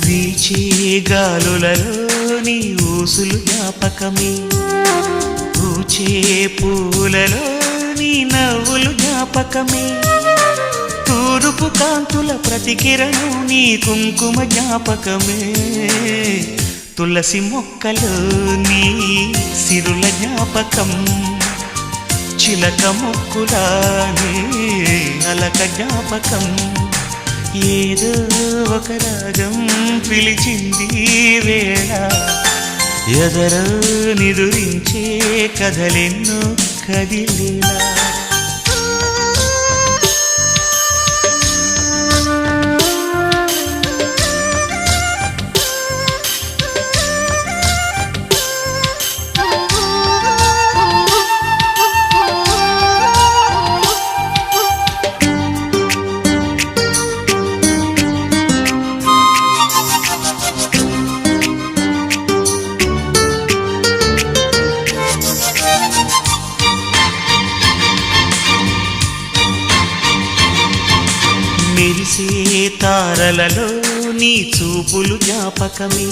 వీచే గాలులలో నీ ఊసులు జ్ఞాపకమే, పూచే పూలలో నీ నవ్వులు జ్ఞాపకమే, తూరుపు కాంతుల ప్రతికిరణం నీ కుంకుమ జ్ఞాపకమే, తులసి మొక్కలో నీ సిరుల జ్ఞాపకం, చిలక మొక్కులానే అలక జ్ఞాపకం, ఏదో ఒక రాగం పిలిచింది వేళ, ఎదరో నిదురించే కథలెన్నో కదిలేలా. మెరిసే తారలలో నీ చూపులు జ్ఞాపకమే.